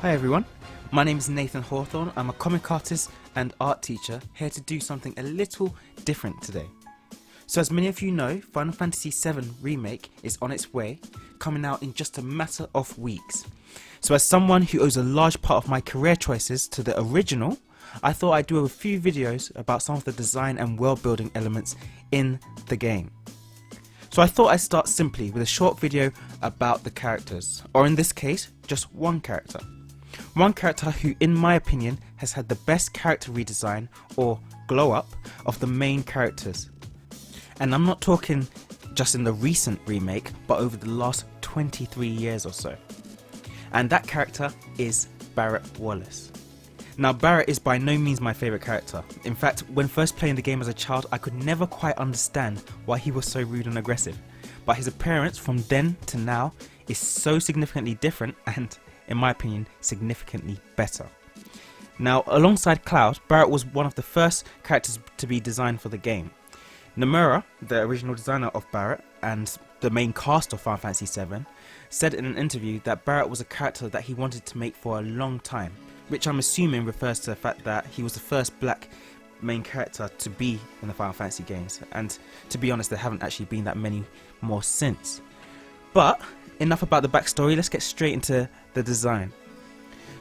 Hi everyone, my name is Nathan Hawthorne. I'm a comic artist and art teacher here to do something a little different today. So as many of you know, Final Fantasy VII Remake is on its way, coming out in just a matter of weeks. So as someone who owes a large part of my career choices to the original, I thought I'd do a few videos about some of the design and world building elements in the game. So I thought I'd start simply with a short video about the characters, or in this case, just one character. One character who, in my opinion, has had the best character redesign or glow up of the main characters. And I'm not talking just in the recent remake, but over the last 23 years or so. And that character is Barret Wallace. Now, Barret is by no means my favourite character. In fact, when first playing the game as a child, I could never quite understand why he was so rude and aggressive. But his appearance from then to now is so significantly different and, in my opinion, significantly better. Now, alongside Cloud, Barret was one of the first characters to be designed for the game. Nomura, the original designer of Barret and the main cast of Final Fantasy VII, said in an interview that Barret was a character that he wanted to make for a long time, which I'm assuming refers to the fact that he was the first black main character to be in the Final Fantasy games, and to be honest, there haven't actually been that many more since. But enough about the backstory, let's get straight into the design.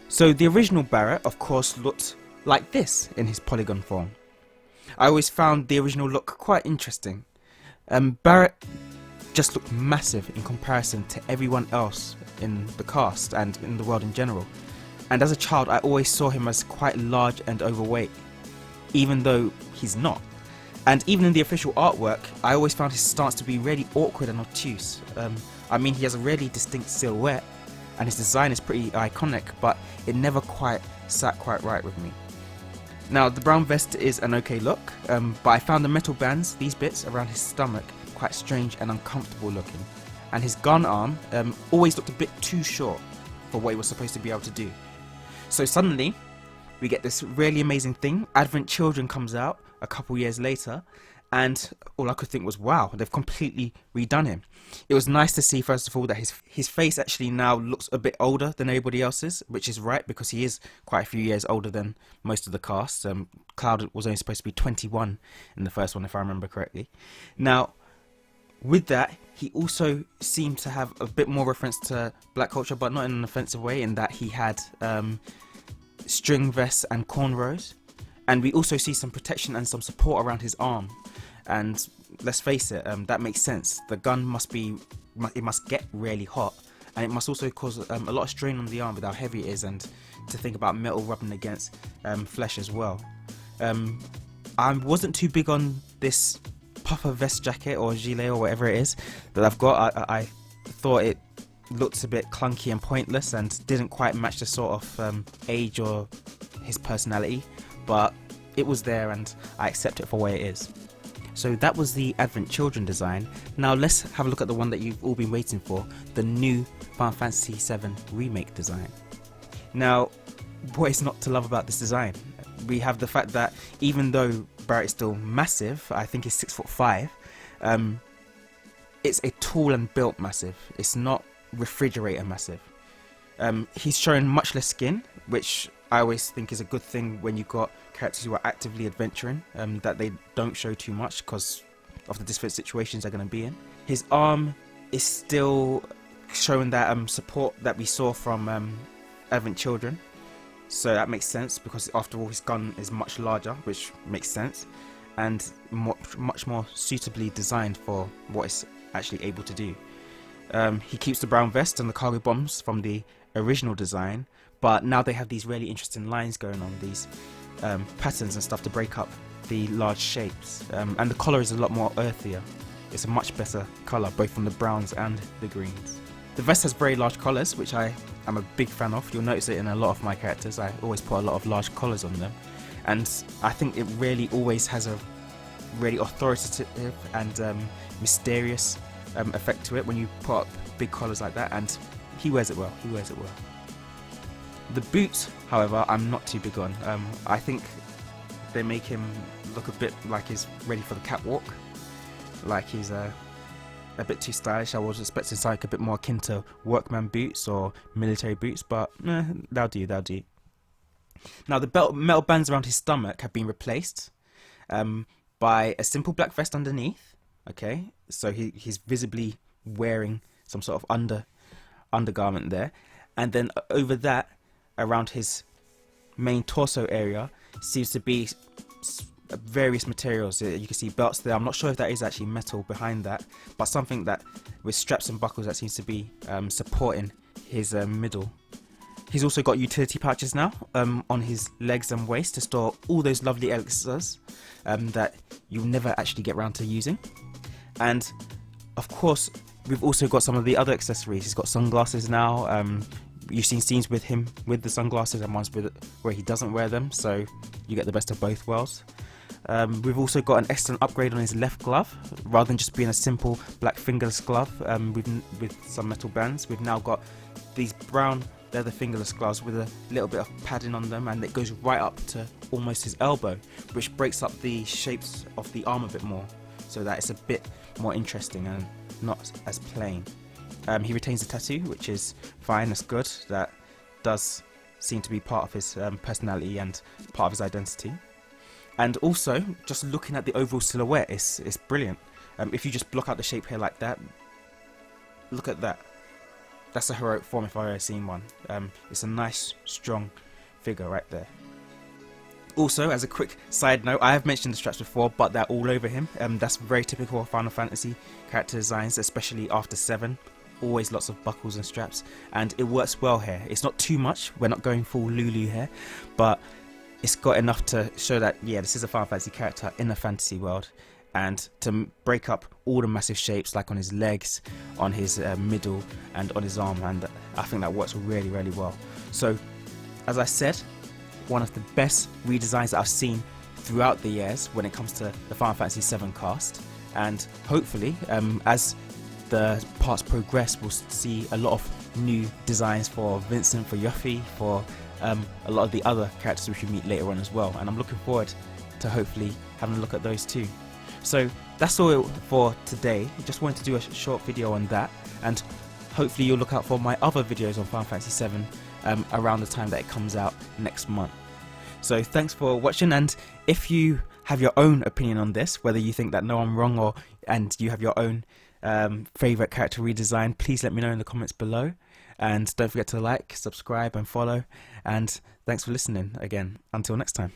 So the original Barret, of course, looked like this in his polygon form. I always found the original look quite interesting. Barret just looked massive in comparison to everyone else in the cast and in the world in general. And as a child, I always saw him as quite large and overweight, even though he's not. And even in the official artwork, I always found his stance to be really awkward and obtuse. I mean, he has a really distinct silhouette, and his design is pretty iconic, but it never quite sat quite right with me. Now, the brown vest is an okay look, but I found the metal bands, these bits around his stomach, quite strange and uncomfortable looking. And his gun arm always looked a bit too short for what he was supposed to be able to do. So suddenly, we get this really amazing thing. Advent Children comes out a couple years later, and all I could think was, wow, they've completely redone him. It was nice to see, first of all, that his face actually now looks a bit older than everybody else's, which is right, because he is quite a few years older than most of the cast. Cloud was only supposed to be 21 in the first one, if I remember correctly. Now, with that, he also seemed to have a bit more reference to black culture, but not in an offensive way, in that he had string vests and cornrows. And we also see some protection and some support around his arm. And let's face it, that makes sense. The gun must get really hot, and it must also cause a lot of strain on the arm with how heavy it is, and to think about metal rubbing against flesh as well. I wasn't too big on this puffer vest jacket or gilet or whatever it is that I've got. I thought it looked a bit clunky and pointless and didn't quite match the sort of age or his personality, but it was there and I accept it for what it is. So that was the Advent Children design. Now let's have a look at the one that you've all been waiting for, the new Final Fantasy VII Remake design. Now, what is not to love about this design? We have the fact that even though Barret is still massive, I think he's 6'5", it's a tall and built massive. It's not refrigerator massive. He's showing much less skin, which I always think is a good thing when you've got characters who are actively adventuring, that they don't show too much because of the different situations they're going to be in. His arm is still showing that support that we saw from Advent Children, so that makes sense because after all his gun is much larger, which makes sense, and much more suitably designed for what it's actually able to do. He keeps the brown vest and the cargo bombs from the original design, but now they have these really interesting lines going on, these patterns and stuff to break up the large shapes, and the colour is a lot more earthier. It's a much better colour, both from the browns and the greens. The vest has very large collars, which I am a big fan of. You'll notice it in a lot of my characters. I always put a lot of large collars on them, and I think it really always has a really authoritative and mysterious effect to it when you put up big collars like that, and he wears it well. The boots, however, I'm not too big on. I think they make him look a bit like he's ready for the catwalk, like he's a bit too stylish. I was expecting something a bit more akin to workman boots or military boots, but that'll do. Now the metal bands around his stomach have been replaced by a simple black vest underneath. Okay, so he's visibly wearing some sort of undergarment there, and then over that, around his main torso area, seems to be various materials. You can see belts there. I'm not sure if that is actually metal behind that, but something that with straps and buckles that seems to be supporting his middle. He's also got utility pouches now on his legs and waist to store all those lovely elixirs that you'll never actually get around to using. And of course, we've also got some of the other accessories. He's got sunglasses now. You've seen scenes with him with the sunglasses and ones where he doesn't wear them, so you get the best of both worlds. We've also got an excellent upgrade on his left glove. Rather than just being a simple black fingerless glove with some metal bands, we've now got these brown leather fingerless gloves with a little bit of padding on them, and it goes right up to almost his elbow, which breaks up the shapes of the arm a bit more, so that it's a bit more interesting and not as plain. He retains the tattoo, which is fine, that's good. That does seem to be part of his personality and part of his identity. And also, just looking at the overall silhouette, it's brilliant. If you just block out the shape here like that, look at that. That's a heroic form if I've ever seen one. It's a nice, strong figure right there. Also, as a quick side note, I have mentioned the straps before, but they're all over him. That's very typical of Final Fantasy character designs, especially after 7. Always lots of buckles and straps, and it works well here. It's not too much, we're not going full Lulu here, but it's got enough to show that, yeah, this is a Final Fantasy character in a fantasy world, and to break up all the massive shapes, like on his legs, on his middle, and on his arm, and I think that works really, really well. So, as I said, one of the best redesigns that I've seen throughout the years when it comes to the Final Fantasy 7 cast, and hopefully, as the parts progress, we'll see a lot of new designs for Vincent, for Yuffie, for a lot of the other characters we should meet later on as well, and I'm looking forward to hopefully having a look at those too. So that's all for today. Just wanted to do a short video on that, and hopefully you'll look out for my other videos on Final Fantasy 7 around the time that it comes out next month. So thanks for watching, and if you have your own opinion on this, whether you think that no, I'm wrong, and you have your own favourite character redesign, please let me know in the comments below, and don't forget to like, subscribe and follow, and thanks for listening again. Until next time.